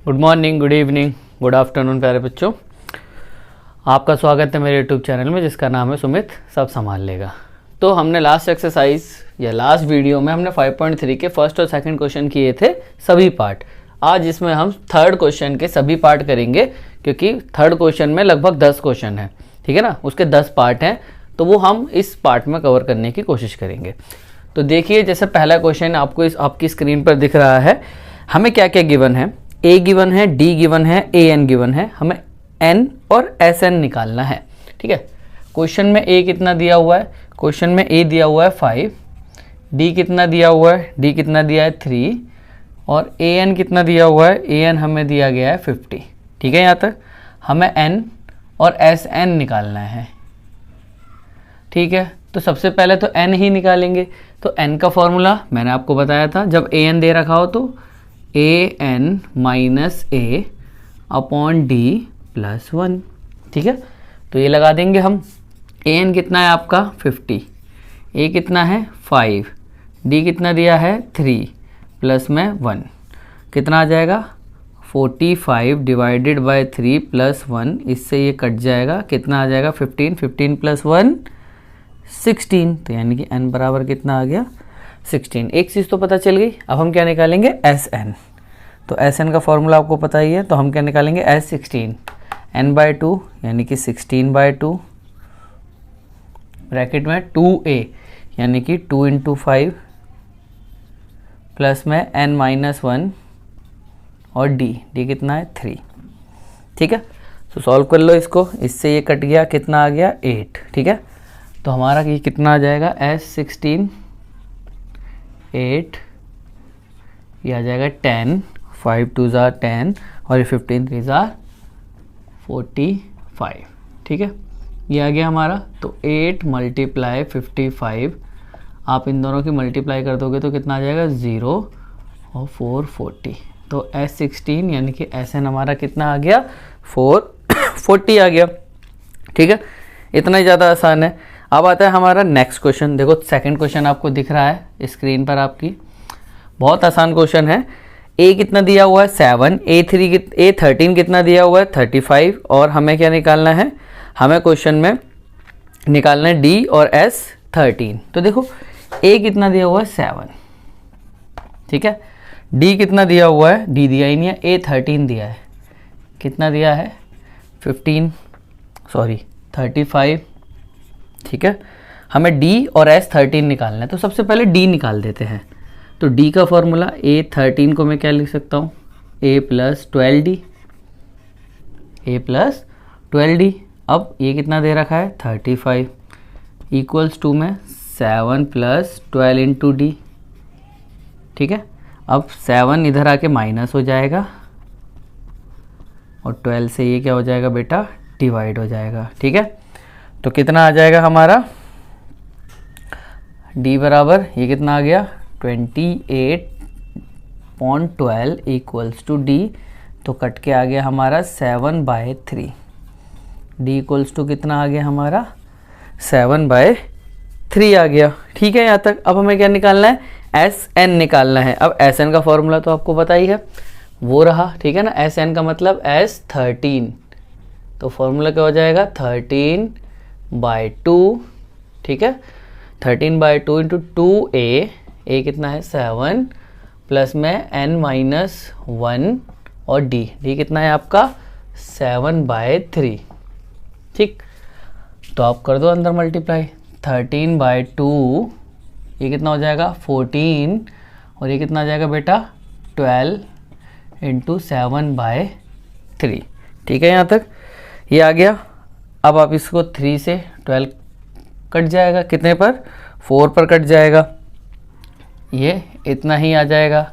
Good morning, good evening, good afternoon प्यारे बच्चों। आपका स्वागत है मेरे यूट्यूब चैनल में जिसका नाम है सुमित सब संभाल लेगा। तो हमने लास्ट एक्सरसाइज या लास्ट वीडियो में हमने 5.3 के फर्स्ट और सेकंड क्वेश्चन किए थे सभी पार्ट। आज इसमें हम थर्ड क्वेश्चन के सभी पार्ट करेंगे क्योंकि थर्ड क्वेश्चन में लगभग 10 क्वेश्चन है, ठीक है ना। उसके 10 पार्ट हैं तो वो हम इस पार्ट में कवर करने की कोशिश करेंगे। तो देखिए, जैसे पहला क्वेश्चन आपको आपकी स्क्रीन पर दिख रहा है, हमें क्या क्या गिवन है। ए गिवन है, डी गिवन है, ए एन गिवन है, हमें एन और एस एन निकालना है, ठीक है। क्वेश्चन में ए कितना दिया हुआ है, क्वेश्चन में ए दिया हुआ है 5, डी कितना दिया हुआ है, डी कितना दिया है 3 और ए एन कितना दिया हुआ है, ए एन हमें दिया गया है 50, ठीक है। यहाँ तक हमें एन और एस एन निकालना है, ठीक है। तो सबसे पहले तो एन ही निकालेंगे। तो एन का फॉर्मूला मैंने आपको बताया था, जब ए एन दे रखा हो तो A N minus A upon D plus 1, ठीक है। तो ये लगा देंगे हम। ए एन कितना है आपका 50, ए कितना है 5, डी कितना दिया है 3 प्लस में 1, कितना आ जाएगा 45 डिवाइडेड बाय 3 प्लस 1, इससे ये कट जाएगा, कितना आ जाएगा 15, 15 प्लस 1 16। तो यानी कि n बराबर कितना आ गया 16। एक चीज़ तो पता चल गई। अब हम क्या निकालेंगे एस एन। तो एस एन का फॉर्मूला आपको पता ही है, तो हम क्या निकालेंगे एस 16 n/2 यानी कि 16/2 ब्रैकेट में 2a यानी कि 2 × 5 प्लस में n-1 और d कितना है 3, ठीक है। तो सॉल्व कर लो इसको, इससे ये कट गया, कितना आ गया 8, ठीक है। तो हमारा ये कितना आ जाएगा S16 8, ये आ जाएगा 10, 5 2 ज़ार 10 और ये 15 3 ज़ार 45, ठीक है। ये आ गया हमारा। तो 8 × 55, आप इन दोनों की मल्टीप्लाई कर दोगे तो कितना आ जाएगा 0 और 440। तो S16 यानी कि SN हमारा कितना आ गया 440 आ गया, ठीक है। इतना ही ज़्यादा आसान है। अब आता है हमारा नेक्स्ट क्वेश्चन। देखो सेकंड क्वेश्चन आपको दिख रहा है स्क्रीन पर आपकी, बहुत आसान क्वेश्चन है। ए कितना दिया हुआ है 7, ए 13 कितना दिया हुआ है 35 और हमें क्या निकालना है, हमें क्वेश्चन में निकालना है डी और एस 13। तो देखो ए कितना दिया हुआ है 7, ठीक है। डी कितना दिया हुआ है, डी दिया ही नहीं है, ए 13 दिया है, कितना दिया है 35, ठीक है। हमें d और s 13 निकालना है। तो सबसे पहले d निकाल देते हैं। तो d का फॉर्मूला a 13 को मैं क्या लिख सकता हूँ a प्लस 12d। अब ये कितना दे रखा है 35 इक्वल्स टू में 7 प्लस 12 इंटू डी, ठीक है। अब 7 इधर आके माइनस हो जाएगा और 12 से ये क्या हो जाएगा बेटा डिवाइड हो जाएगा, ठीक है। तो कितना आ जाएगा हमारा d बराबर, ये कितना आ गया 28.12 इक्वल्स टू d। तो कट के आ गया हमारा 7/3, d इक्वल्स टू कितना आ गया हमारा 7/3 आ गया, ठीक है। यहाँ तक अब हमें क्या निकालना है एस एन निकालना है। अब एस एन का फॉर्मूला तो आपको पता ही है, वो रहा, ठीक है ना। एस एन का मतलब S13। तो फॉर्मूला क्या हो जाएगा 13/2, ठीक है। 13/2 इंटू 2a, a कितना है 7 प्लस में n-1 और d कितना है आपका 7/3, ठीक। तो आप कर दो अंदर मल्टीप्लाई, 13/2 ये कितना हो जाएगा 14 और ये कितना आ जाएगा बेटा 12 इंटू 7/3, ठीक है। यहाँ तक ये आ गया। अब आप इसको 3 से 12 कट जाएगा, कितने पर 4 पर कट जाएगा, ये इतना ही आ जाएगा।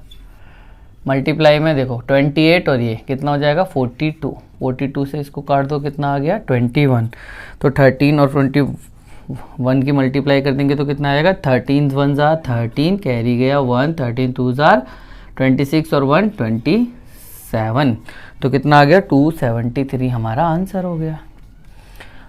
मल्टीप्लाई में देखो 28 और ये कितना हो जाएगा 42 से इसको काट दो, कितना आ गया 21। तो 13 और 21 की मल्टीप्लाई कर देंगे तो कितना आएगा 13 1 ज़ार 13, कैरी गया 1, 13 2 ज़ार 26 और 1 27। तो कितना आ गया 273 हमारा आंसर हो गया।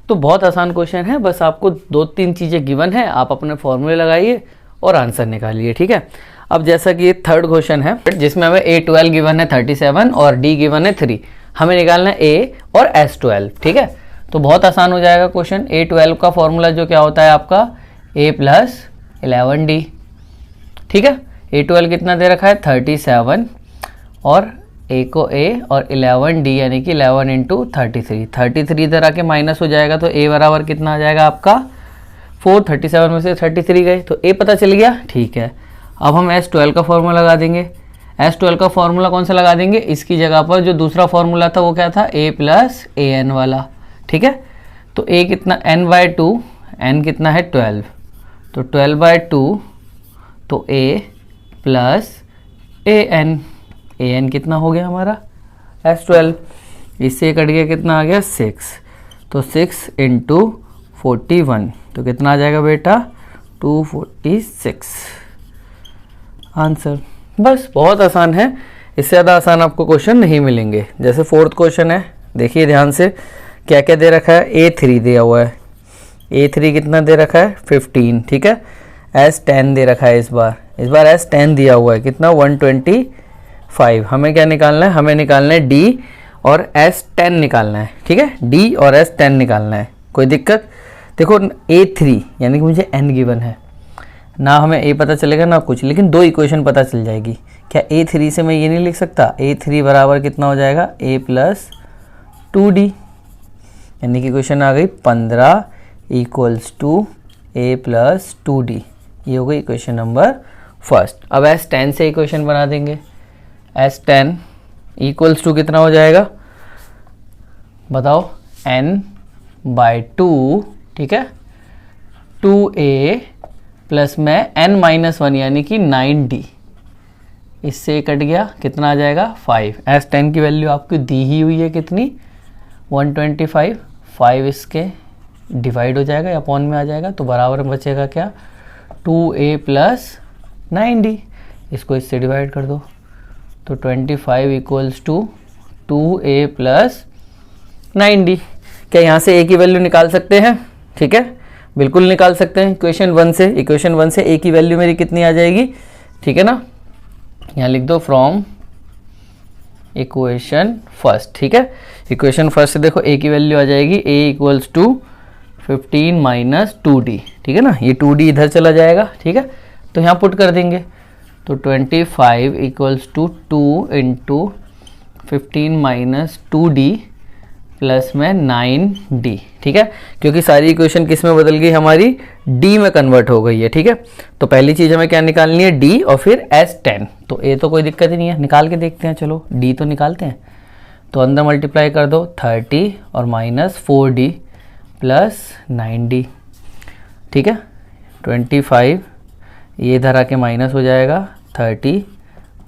तो बहुत आसान क्वेश्चन है, बस आपको 2-3 चीज़ें गिवन है, आप अपने फॉर्मूले लगाइए और आंसर निकालिए, ठीक है। अब जैसा कि ये थर्ड क्वेश्चन है जिसमें हमें A12 गिवन है 37 और D गिवन है 3, हमें निकालना है A और S12, ठीक है। तो बहुत आसान हो जाएगा क्वेश्चन। A12 का फॉर्मूला जो क्या होता है आपका A प्लस 11D, ठीक है। A12 कितना दे रखा है 37 और A को A और 11D यानी कि 11 इंटू 33 इधर आके माइनस हो जाएगा तो A बराबर कितना आ जाएगा आपका 4, 37 में से 33 गए तो A पता चल गया, ठीक है। अब हम S12 का फॉर्मूला लगा देंगे। S12 का फॉर्मूला कौन सा लगा देंगे, इसकी जगह पर जो दूसरा फॉर्मूला था वो क्या था A प्लस AN वाला, ठीक है। तो A कितना n/2, n कितना है 12, तो 12/2 तो A प्लस AN कितना हो गया हमारा S12, इससे कट गया कितना आ गया 6, तो 6 इंटू 41 तो कितना आ जाएगा बेटा 246 आंसर। बस बहुत आसान है, इससे ज़्यादा आसान आपको क्वेश्चन नहीं मिलेंगे। जैसे फोर्थ क्वेश्चन है, देखिए ध्यान से क्या क्या दे रखा है। A3 दिया हुआ है, A3 कितना दे रखा है 15, ठीक है। S10 दे रखा है, इस बार S10 दिया हुआ है कितना 125। हमें क्या निकालना है, हमें निकालना है D और S10 निकालना है, ठीक है। D और S10 निकालना है, कोई दिक्कत। देखो A3 यानी कि मुझे n गिवन है ना, हमें A पता चलेगा ना कुछ, लेकिन दो इक्वेशन पता चल जाएगी। क्या A3 से मैं ये नहीं लिख सकता, A3 बराबर कितना हो जाएगा A प्लस 2D, यानी कि इक्वेशन आ गई 15 equals to A plus 2D, ये हो गई इक्वेशन नंबर फर्स्ट। अब S10 से इक्वेशन बना देंगे। S10 इक्वल्स टू कितना हो जाएगा बताओ n/2, ठीक है, 2A प्लस में n-1 यानी कि 9D, इससे कट गया कितना आ जाएगा 5। S10 की वैल्यू आपको दी ही हुई है कितनी 125, 5 इसके डिवाइड हो जाएगा या अपॉन में आ जाएगा तो बराबर बचेगा क्या 2A प्लस 9D, इसको इससे डिवाइड कर दो तो 25 equals to 2A plus 9D। क्या यहाँ से A की वैल्यू निकाल सकते हैं, ठीक है, बिल्कुल निकाल सकते हैं इक्वेशन 1 से। इक्वेशन 1 से A की वैल्यू मेरी कितनी आ जाएगी, ठीक है ना, यहाँ लिख दो फ्रॉम इक्वेशन फर्स्ट, ठीक है। इक्वेशन फर्स्ट से देखो A की वैल्यू आ जाएगी A equals to 15 minus 2D, ठीक है ना, ये 2D इधर चला जाएगा, ठीक है, तो यहाँ पुट कर देंगे तो 25 equals to 2 into 15 minus 2D plus में 9D, ठीक है, क्योंकि सारी इक्वेशन किस में बदल गई हमारी D में कन्वर्ट हो गई है, ठीक है। तो पहली चीज़ हमें क्या निकालनी है D और फिर S10, तो A तो कोई दिक्कत ही नहीं है, निकाल के देखते हैं, चलो D तो निकालते हैं। तो अंदर मल्टीप्लाई कर दो 30 और माइनस 4D प्लस 9D, ठीक है, 25 ये इधर आके माइनस हो जाएगा 30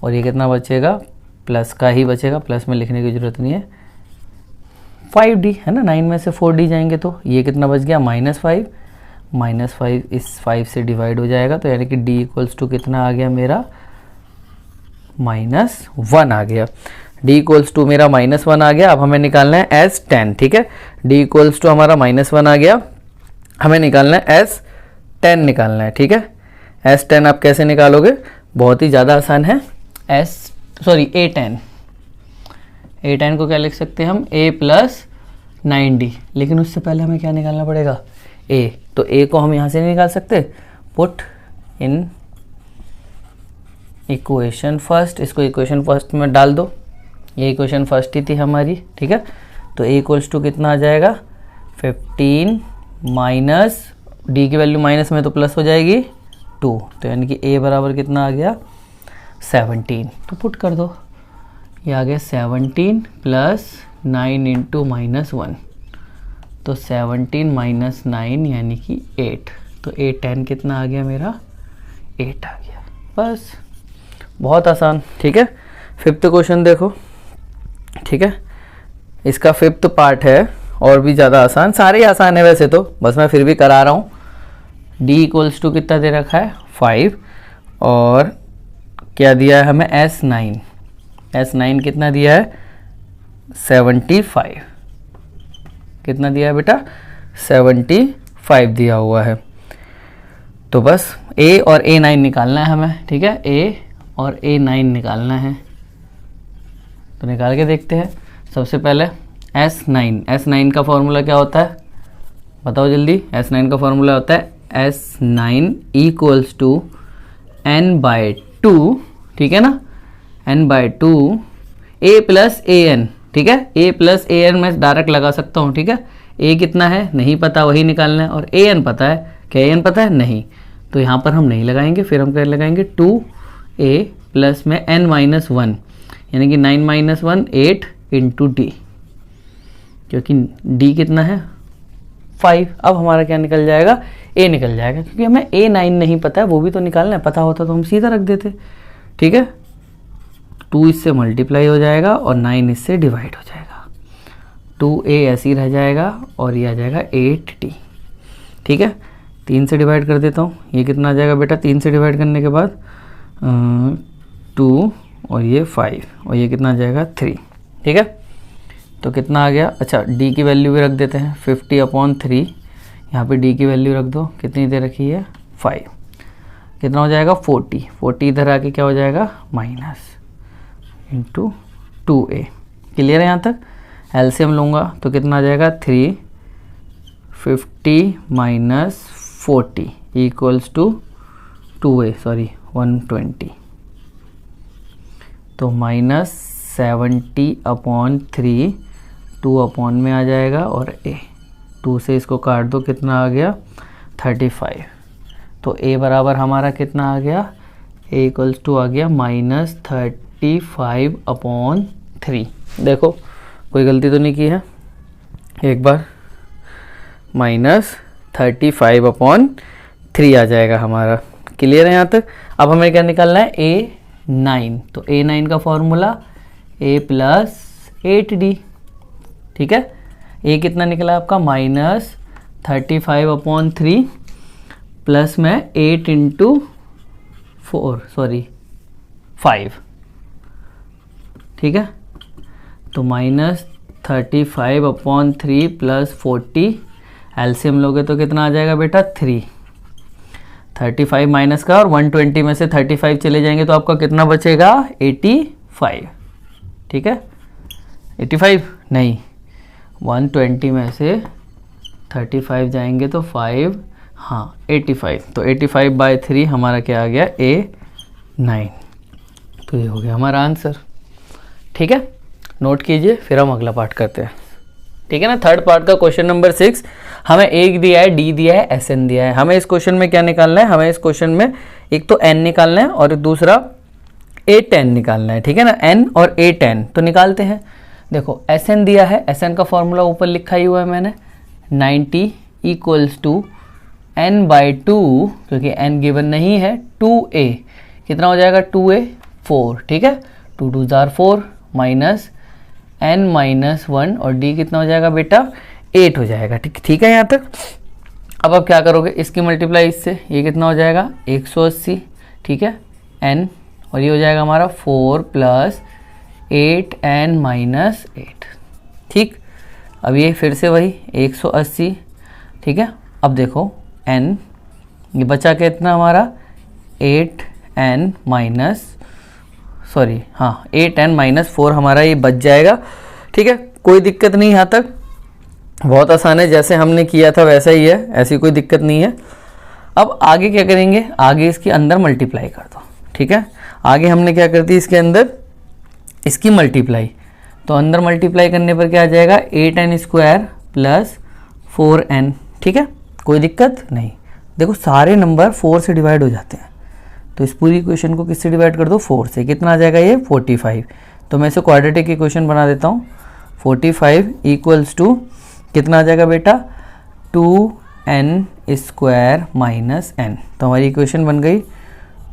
और ये कितना बचेगा प्लस का ही बचेगा, प्लस में लिखने की ज़रूरत नहीं है, 5D है ना, 9 में से 4D जाएंगे तो ये कितना बच गया -5 इस 5 से डिवाइड हो जाएगा तो यानी कि D इक्वल्स टू कितना आ गया मेरा -1 आ गया। D इक्वल्स टू मेरा -1 आ गया। अब हमें निकालना है S10, ठीक है, D इक्वल्स टू हमारा -1 आ गया, हमें निकालना है S10 निकालना है, ठीक है। S10 आप कैसे निकालोगे, बहुत ही ज़्यादा आसान है। A10 को क्या लिख सकते हैं हम A प्लस 9D, लेकिन उससे पहले हमें क्या निकालना पड़ेगा A, तो A को हम यहाँ से नहीं निकाल सकते, पुट इन इक्वेशन फर्स्ट, इसको इक्वेशन फर्स्ट में डाल दो, ये इक्वेशन फर्स्ट ही थी हमारी, ठीक है। तो A इक्वल्स टू कितना आ जाएगा 15 माइनस D की वैल्यू माइनस में तो प्लस हो जाएगी 2, तो यानी कि A बराबर कितना आ गया 17, तो पुट कर दो, ये आ गया 17 प्लस 9 इंटू -1, तो 17 माइनस 9 यानी कि 8, तो A10 कितना आ गया मेरा 8 आ गया। बस बहुत आसान, ठीक है। फिफ्थ क्वेश्चन देखो, ठीक है, इसका फिफ्थ पार्ट है और भी ज़्यादा आसान, सारे ही आसान है वैसे तो, बस मैं फिर भी करा रहा हूँ। D इक्वल्स टू कितना दे रखा है 5 और क्या दिया है हमें S9 कितना दिया है 75, कितना दिया है बेटा 75 दिया हुआ है। तो बस A और A9 निकालना है हमें, ठीक है, A और A9 निकालना है। तो निकाल के देखते हैं। सबसे पहले S9 का फॉर्मूला क्या होता है बताओ जल्दी। S9 का फॉर्मूला होता है S9 इक्वल्स टू n/2, ठीक है ना, n/2 A प्लस AN, ठीक है। A प्लस AN मैं डायरेक्ट लगा सकता हूँ, ठीक है। A कितना है नहीं पता, वही निकालना है, और AN पता है। क्या AN पता है? नहीं। तो यहाँ पर हम नहीं लगाएंगे, फिर हम क्या लगाएंगे 2A प्लस में n-1, यानी कि 9 - 1 8 इंटू D, क्योंकि D कितना है 5। अब हमारा क्या निकल जाएगा? A निकल जाएगा, क्योंकि हमें A9 नहीं पता है, वो भी तो निकालना है। पता होता तो हम सीधा रख देते, ठीक है। 2 इससे मल्टीप्लाई हो जाएगा और 9 इससे डिवाइड हो जाएगा। 2A ऐसे ही रह जाएगा और ये आ जाएगा 8D, ठीक है। 3 से डिवाइड कर देता हूँ, ये कितना आ जाएगा बेटा? 3 से डिवाइड करने के बाद 2 और ये 5 और ये कितना आ जाएगा 3, ठीक है। तो कितना आ गया? अच्छा, D की वैल्यू भी रख देते हैं 50/3। यहाँ पे D की वैल्यू रख दो, कितनी दे रखी है 5। कितना हो जाएगा 40 इधर आके क्या हो जाएगा माइनस इंटू 2A। क्लियर है यहाँ तक? एलसीएम लूँगा तो कितना आ जाएगा 3 50 - 40 इक्वल्स टू 2A, सॉरी 120। तो -70/3 2 अपॉन में आ जाएगा और A 2 से इसको काट दो, कितना आ गया 35। तो A बराबर हमारा कितना आ गया? A इक्वल्स टू आ गया -35/3। देखो कोई गलती तो नहीं की है। एक बार -35/3 आ जाएगा हमारा। क्लियर है यहाँ तक? अब हमें क्या निकालना है? A9। तो A9 का फॉर्मूला A प्लस 8D, ठीक है। A कितना निकला आपका? -35/3 प्लस में 8 इंटू 5, ठीक है। तो -35/3 प्लस 40, एलसीएम लोगे तो कितना आ जाएगा बेटा 3। 35 माइनस का और 120 में से 35 चले जाएंगे तो आपका कितना बचेगा 85, ठीक है। 85 नहीं, 120 में से 35 जाएंगे तो 5, हाँ 85। तो 85/3 हमारा क्या आ गया A9। तो ये हो गया हमारा आंसर, ठीक है। नोट कीजिए, फिर हम अगला पार्ट करते हैं, ठीक है ना। थर्ड पार्ट का क्वेश्चन नंबर 6 हमें एक दिया है, D दिया है, SN दिया है। हमें इस क्वेश्चन में क्या निकालना है? हमें इस क्वेश्चन में एक तो N निकालना है और दूसरा A10 निकालना है, ठीक है ना। N और A10 तो निकालते हैं। देखो SN दिया है, SN का फॉर्मूला ऊपर लिखा ही हुआ है मैंने, 90 इक्वल्स टू n/2, क्योंकि n गिवन नहीं है, 2A। कितना हो जाएगा 2A 4, ठीक है। 2 2 4 माइनस n-1 और D कितना हो जाएगा बेटा 8 हो जाएगा, ठीक है यहाँ तक। अब आप क्या करोगे? इसकी मल्टीप्लाई इससे, ये कितना हो जाएगा 180, ठीक है, n, और ये हो जाएगा हमारा 4 प्लस 8n-8, ठीक। अब ये फिर से वही 180, ठीक है। अब देखो n, ये बचा कितना हमारा 8n-4 हमारा ये बच जाएगा, ठीक है। कोई दिक्कत नहीं यहाँ तक, बहुत आसान है, जैसे हमने किया था वैसा ही है, ऐसी कोई दिक्कत नहीं है। अब आगे क्या करेंगे? आगे इसके अंदर मल्टीप्लाई कर दो, ठीक है। आगे हमने क्या कर दी? इसके अंदर इसकी मल्टीप्लाई, तो अंदर मल्टीप्लाई करने पर क्या आ जाएगा 8n² प्लस 4n, ठीक है। कोई दिक्कत नहीं। देखो सारे नंबर 4 से डिवाइड हो जाते हैं, तो इस पूरी इक्वेशन को किससे डिवाइड कर दो? 4 से। कितना आ जाएगा ये 45। तो मैं इसे क्वाड्रेटिक इक्वेशन बना देता हूँ। 45 इक्वल्स टू कितना आ जाएगा बेटा 2n² माइनस n। तो हमारी इक्वेशन बन गई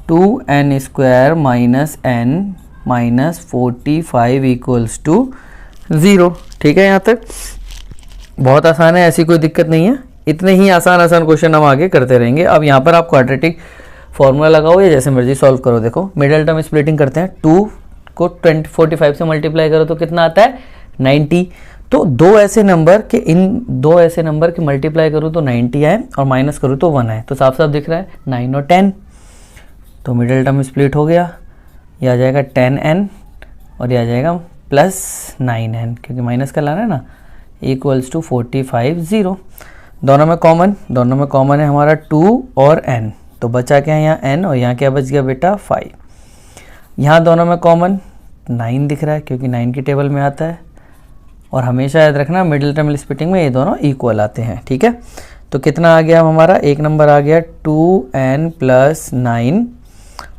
2n² minus n minus 45 equals to 0, ठीक है। यहाँ तक बहुत आसान है, ऐसी कोई दिक्कत नहीं है। इतने ही आसान क्वेश्चन हम आगे करते रहेंगे। अब यहाँ पर आप क्वाड्रेटिक फॉर्मूला लगाओ या जैसे मर्जी सॉल्व करो। देखो मिडिल टर्म स्प्लिटिंग करते हैं, 2 को 45 से मल्टीप्लाई करो तो कितना आता है 90। तो इन दो ऐसे नंबर के मल्टीप्लाई करूँ तो 90 आए और माइनस करूँ तो 1 आए, तो साफ साफ दिख रहा है 9 और 10, तो मिडिल टर्म स्प्लिट हो गया, यह आ जाएगा 10n और यह आ जाएगा प्लस 9n, क्योंकि माइनस का लाना है ना, इक्वल्स टू 45 0। दोनों में कॉमन है हमारा 2 और n, तो बचा क्या है यहाँ n और यहाँ क्या बच गया बेटा 5। यहाँ दोनों में कॉमन 9 दिख रहा है क्योंकि 9 की टेबल में आता है, और हमेशा याद रखना मिडिल टर्म स्प्लिटिंग में ये दोनों इक्वल आते हैं, ठीक है। तो कितना आ गया हमारा, एक नंबर आ गया 2n प्लस 9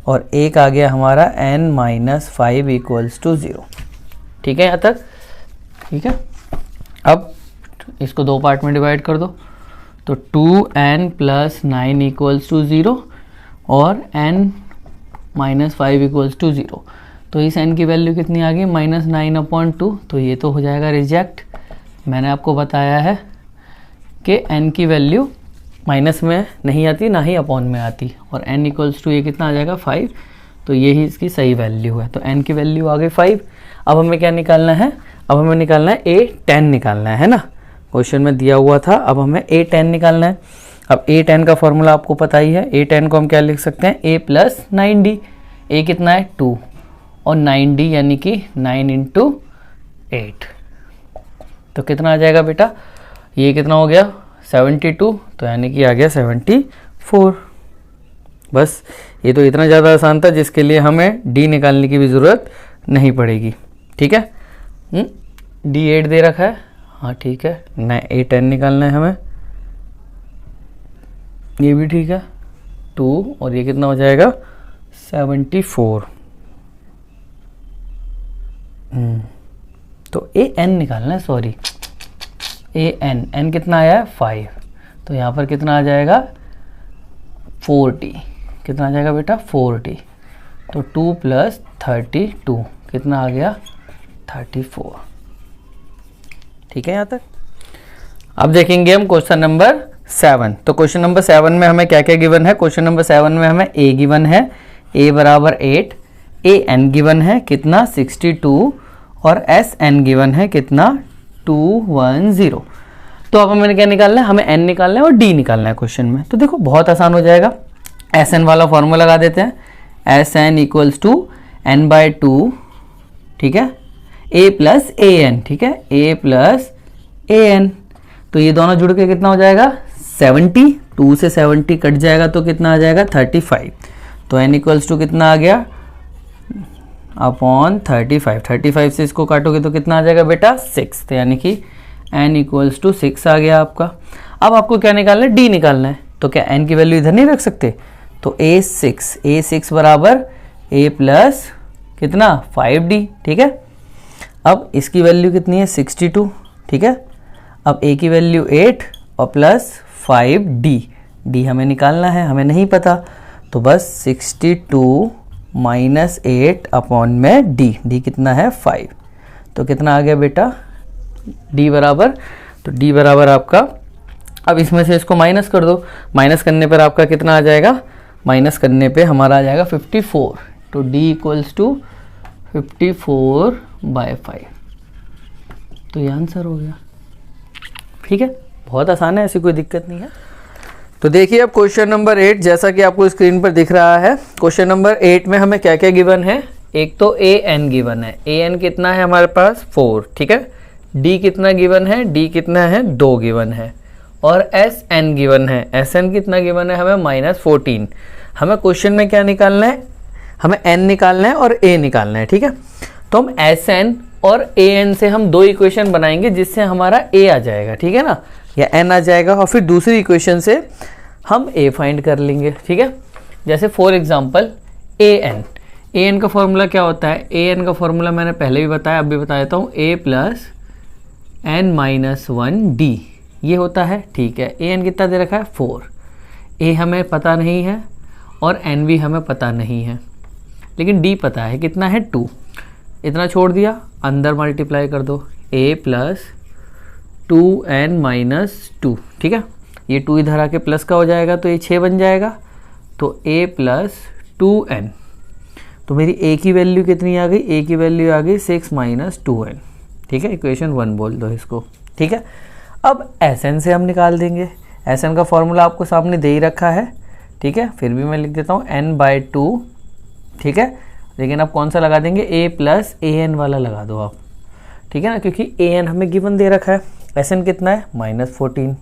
और एक आ गया हमारा n माइनस 5 इक्वल्स टू 0, ठीक है यहाँ तक, ठीक है। अब इसको दो पार्ट में डिवाइड कर दो, तो 2n प्लस 9 इक्वल्स टू 0 और n माइनस 5 इक्वल्स टू 0, तो इस n की वैल्यू कितनी आ गई -9/2, तो ये तो हो जाएगा रिजेक्ट। मैंने आपको बताया है कि n की वैल्यू माइनस में नहीं आती ना ही अपॉन में आती, और n इक्वल्स टू ये कितना आ जाएगा 5, तो ये ही इसकी सही वैल्यू है। तो n की वैल्यू आ गई 5। अब हमें क्या निकालना है, अब हमें निकालना है a10 निकालना है ना, क्वेश्चन में दिया हुआ था। अब हमें a10 निकालना है। अब a10 का फॉर्मूला आपको पता ही है, a10 को हम क्या लिख सकते हैं, a प्लस 9d, a कितना है 2 और 9d यानी कि 9 इंटू 8, तो कितना आ जाएगा बेटा, ये कितना हो गया 72, तो यानी कि आ गया 74। बस ये तो इतना ज़्यादा आसान था जिसके लिए हमें d निकालने की भी ज़रूरत नहीं पड़ेगी, ठीक है। d 8 दे रखा है, हाँ ठीक है, a10 निकालना है हमें, ये भी ठीक है 2 और ये कितना हो जाएगा 74। तो an निकालना है, सॉरी n कितना आया है 5, तो यहाँ पर कितना आ जाएगा 40, कितना आ जाएगा बेटा 40, तो 2 प्लस 32 कितना आ गया 34, ठीक है यहाँ तक। अब देखेंगे हम क्वेश्चन नंबर 7। तो क्वेश्चन नंबर 7 में हमें क्या क्या गिवन है, क्वेश्चन नंबर 7 में हमें a गिवन है, a बराबर 8, an गिवन है कितना 62 और sn गिवन है कितना 210। तो अब हमें क्या निकालना है, हमें n निकालना है और d निकालना है क्वेश्चन में। तो देखो बहुत आसान हो जाएगा, sn वाला फॉर्मूला लगा देते हैं, sn इक्वल्स टू n/2, ठीक है, a प्लस an, ठीक है, a प्लस an, तो ये दोनों जुड़ के कितना हो जाएगा 70, 2 से 70 कट जाएगा तो कितना आ जाएगा 35, तो n इक्वल्स टू कितना आ गया अपॉन 35 से इसको काटोगे तो कितना आ जाएगा बेटा 6, तो यानी कि n इक्वल्स टू 6 आ गया आपका। अब आपको क्या निकालना है, d निकालना है, तो क्या n की वैल्यू इधर नहीं रख सकते, तो a6 बराबर a प्लस कितना 5d, ठीक है। अब इसकी वैल्यू कितनी है 62, ठीक है। अब a की वैल्यू 8 और प्लस 5d हमें निकालना है, हमें नहीं पता, तो बस 62 माइनस 8 अपॉन में d कितना है 5, तो कितना आ गया बेटा d बराबर, तो d बराबर आपका, अब इसमें से इसको माइनस कर दो, माइनस करने पर आपका कितना आ जाएगा, माइनस करने पे हमारा आ जाएगा 54, तो d इक्वल्स टू 54/5, तो ये आंसर हो गया, ठीक है। बहुत आसान है, ऐसी कोई दिक्कत नहीं है। तो देखिए अब क्वेश्चन नंबर 8, जैसा कि आपको स्क्रीन पर दिख रहा है, क्वेश्चन नंबर 8 में हमें क्या क्या गिवन है, एक तो an गिवन है, an कितना है हमारे पास 4, ठीक है, d कितना गिवन है, d कितना है 2 गिवन है, और sn गिवन है, sn कितना गिवन है हमें -14। हमें क्वेश्चन में क्या निकालना है, हमें n निकालना है और a निकालना है, ठीक है। तो हम sn और an से हम दो इक्वेशन बनाएंगे जिससे हमारा a आ जाएगा, ठीक है ना, या n आ जाएगा, और फिर दूसरी इक्वेशन से हम a फाइंड कर लेंगे, ठीक है। जैसे फॉर एग्जांपल an का फॉर्मूला क्या होता है, an का फॉर्मूला मैंने पहले भी बताया, अब भी बता देता हूँ, a प्लस n-1d ये होता है, ठीक है। an कितना दे रखा है 4, a हमें पता नहीं है और n भी हमें पता नहीं है, लेकिन d पता है, कितना है 2, इतना छोड़ दिया, अंदर मल्टीप्लाई कर दो, a प्लस 2n-2, ठीक है, ये 2 इधर आके प्लस का हो जाएगा तो ये 6 बन जाएगा, तो a प्लस 2n, तो मेरी a की वैल्यू कितनी आ गई, a की वैल्यू आ गई 6 - 2n, ठीक है, इक्वेशन 1 बोल दो इसको। ठीक है, अब Sn से हम निकाल देंगे। Sn का फॉर्मूला आपको सामने दे ही रखा है। ठीक है, फिर भी मैं लिख देता हूँ n/2। ठीक है, लेकिन आप कौन सा लगा देंगे, a प्लस an वाला लगा दो आप। ठीक है ना, क्योंकि an हमें गिवन दे रखा है। Sn कितना है, -14।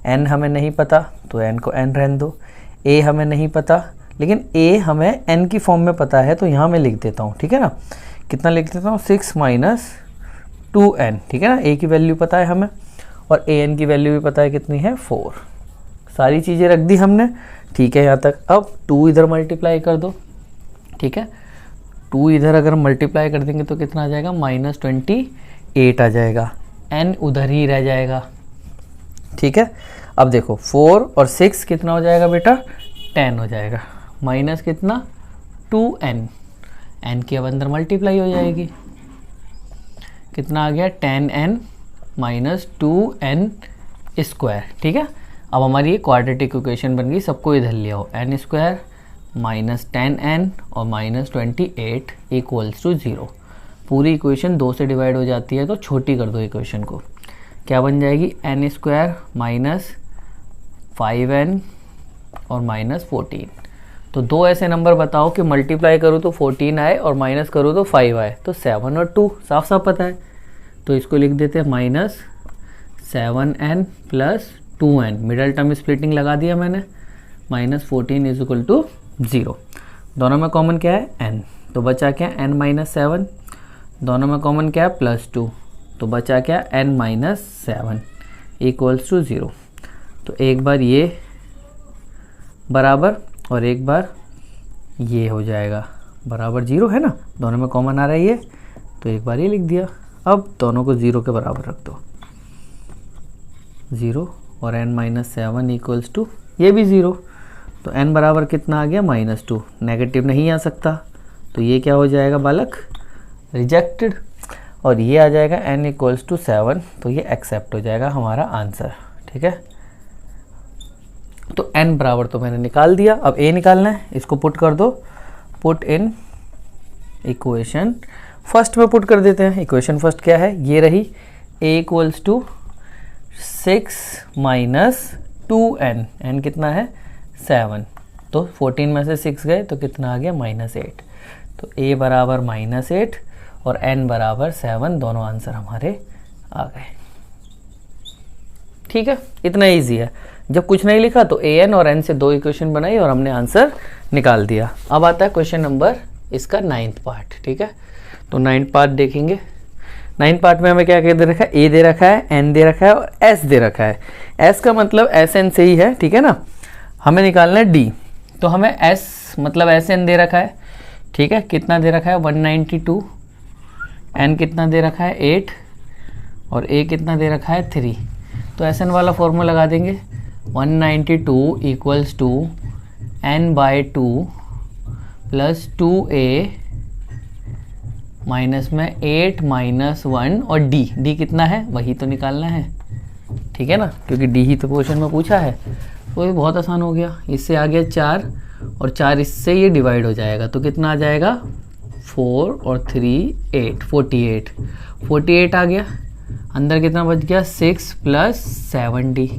n हमें नहीं पता तो n को n रहने दो। a हमें नहीं पता, लेकिन a हमें n की फॉर्म में पता है, तो यहाँ मैं लिख देता हूँ। ठीक है ना, कितना लिख देता हूँ, 6 - 2n। ठीक है ना, a की वैल्यू पता है हमें और an की वैल्यू भी पता है, कितनी है, 4। सारी चीज़ें रख दी हमने। ठीक है, यहाँ तक। अब 2 इधर मल्टीप्लाई कर दो। ठीक है, 2 इधर अगर मल्टीप्लाई कर देंगे तो कितना आ जाएगा, -28 आ जाएगा। n उधर ही रह जाएगा। ठीक है, अब देखो 4 और 6 कितना हो जाएगा बेटा, 10 हो जाएगा। माइनस कितना, 2n। n की अब अंदर मल्टीप्लाई हो जाएगी, कितना आ गया, 10n - 2n स्क्वायर। ठीक है, अब हमारी ये क्वाड्रेटिक इक्वेशन बन गई। सबको इधर ले आओ, n स्क्वायर -10n और -28 = 0। पूरी इक्वेशन 2 से डिवाइड हो जाती है, तो छोटी कर दो इक्वेशन को। क्या बन जाएगी, n स्क्वायर -5n और -14। तो दो ऐसे नंबर बताओ कि मल्टीप्लाई करूँ तो 14 आए और माइनस करूँ तो 5 आए। तो 7 और 2 साफ साफ पता है, तो इसको लिख देते हैं -7n + 2n। Middle term splitting लगा दिया मैंने। -14 = 0। दोनों में कॉमन क्या है, n, तो बचा क्या, n - 7। दोनों में कॉमन क्या है, +2, तो बचा क्या, n - 7 = 0। तो एक बार ये बराबर और एक बार ये हो जाएगा बराबर 0 है ना, दोनों में कॉमन आ रहा है ये, तो एक बार ये लिख दिया। अब दोनों को 0 के बराबर रख दो, 0 और n - 7 = ये भी 0। तो n बराबर कितना आ गया, -2। नेगेटिव नहीं आ सकता, तो ये क्या हो जाएगा बालक, रिजेक्टेड। और ये आ जाएगा n = 7, तो ये एक्सेप्ट हो जाएगा हमारा आंसर। ठीक है, तो n बराबर तो मैंने निकाल दिया। अब a निकालना है, इसको पुट कर दो। पुट इन इक्वेशन फर्स्ट में पुट कर देते हैं। इक्वेशन फर्स्ट क्या है, ये रही, a = 6 - 2n। n कितना है, 7। तो 14 में से 6 गए तो कितना आ गया, -8। तो a बराबर -8 और n बराबर 7, दोनों आंसर हमारे आ गए। ठीक है, इतना ईजी है। जब कुछ नहीं लिखा तो an और n से 2 इक्वेशन बनाई और हमने आंसर निकाल दिया। अब आता है क्वेश्चन नंबर इसका 9th पार्ट। ठीक है, तो 9th पार्ट देखेंगे। 9th पार्ट में हमें क्या दे रखा है, a दे रखा है, n दे रखा है और s दे रखा है। s का मतलब Sn से ही है। ठीक है ना, हमें निकालना है d, तो हमें s मतलब Sn दे रखा है। ठीक है, कितना दे रखा है, 192। n कितना दे रखा है, 8 और a कितना दे रखा है, 3। तो Sn वाला फॉर्मूला लगा देंगे, 192 = n/2 + 2a माइनस में 8 - 1 और d कितना है, वही तो निकालना है। ठीक है ना, क्योंकि d ही तो क्वेश्चन में पूछा है। तो ये बहुत आसान हो गया। इससे आ गया 4 और 4 इससे ये डिवाइड हो जाएगा, तो कितना आ जाएगा, 4 और 3 8, 48 आ गया। अंदर कितना बच गया, 6 + 7d।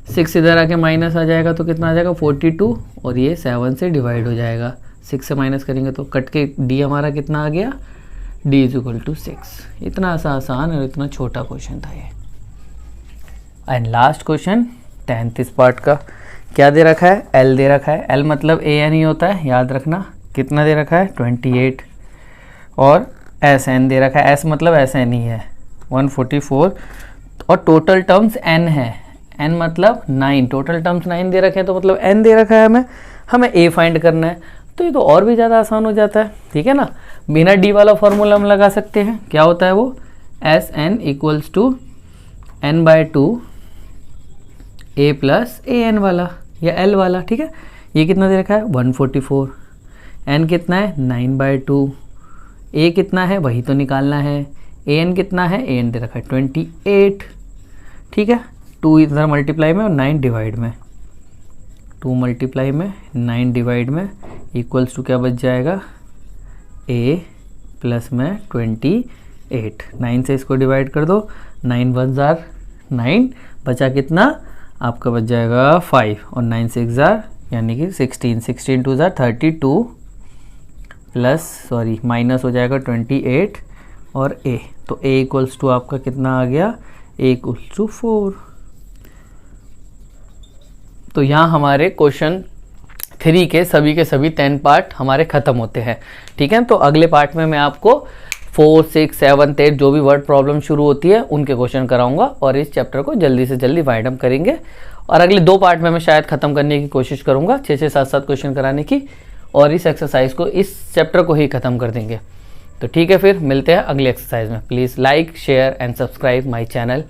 6 इधर आके माइनस आ जाएगा तो कितना आ जाएगा, 42 और ये 7 से डिवाइड हो जाएगा। 6 से माइनस करेंगे तो कट के d हमारा कितना आ गया, d = 6। इतना आसान और इतना छोटा क्वेश्चन था ये। एंड लास्ट क्वेश्चन 10th इस पार्ट का क्या दे रखा है, l दे रखा है। l मतलब an ही होता है, याद रखना। कितना दे रखा है, 28 और Sn दे रखा है। s मतलब Sn ही है, 144 और टोटल टर्म्स n है। n मतलब 9, टोटल टर्म्स 9 दे रखे हैं, तो मतलब n दे रखा है हमें a फाइंड करना है। तो ये तो और भी ज़्यादा आसान हो जाता है। ठीक है ना, बिना d वाला फॉर्मूला हम लगा सकते हैं। क्या होता है वो, Sn = n/2 a + an वाला या l वाला। ठीक है, ये कितना दे रखा है, 144। n कितना है, 9/2। a कितना है, वही तो निकालना है। an कितना है, an दे रखा है 28। ठीक है, 2 इधर मल्टीप्लाई में और 9 डिवाइड में, 2 मल्टीप्लाई में 9 डिवाइड में इक्वल्स टू क्या बच जाएगा, a प्लस में 28 8, 9 से इसको डिवाइड कर दो, 9 1 जार 9, बचा कितना आपका बच जाएगा 5 और 9 6 जार यानी कि 16, 16 2 जार 32 प्लस सॉरी माइनस हो जाएगा 28 और a, तो a इक्वल्स टू आपका कितना आ गया, a इक्वल्स टू 4। तो यहाँ हमारे क्वेश्चन 3 के सभी 10 पार्ट हमारे ख़त्म होते हैं। ठीक है, तो अगले पार्ट में मैं आपको 4 6 7 8 जो भी वर्ड प्रॉब्लम शुरू होती है उनके क्वेश्चन कराऊंगा और इस चैप्टर को जल्दी से जल्दी वाइंड अप करेंगे। और अगले 2 पार्ट में मैं शायद ख़त्म करने की कोशिश करूंगा, 6 7 क्वेश्चन कराने की, और इस एक्सरसाइज को, इस चैप्टर को ही ख़त्म कर देंगे। तो ठीक है, फिर मिलते हैं अगले एक्सरसाइज में। Please like share and subscribe my channel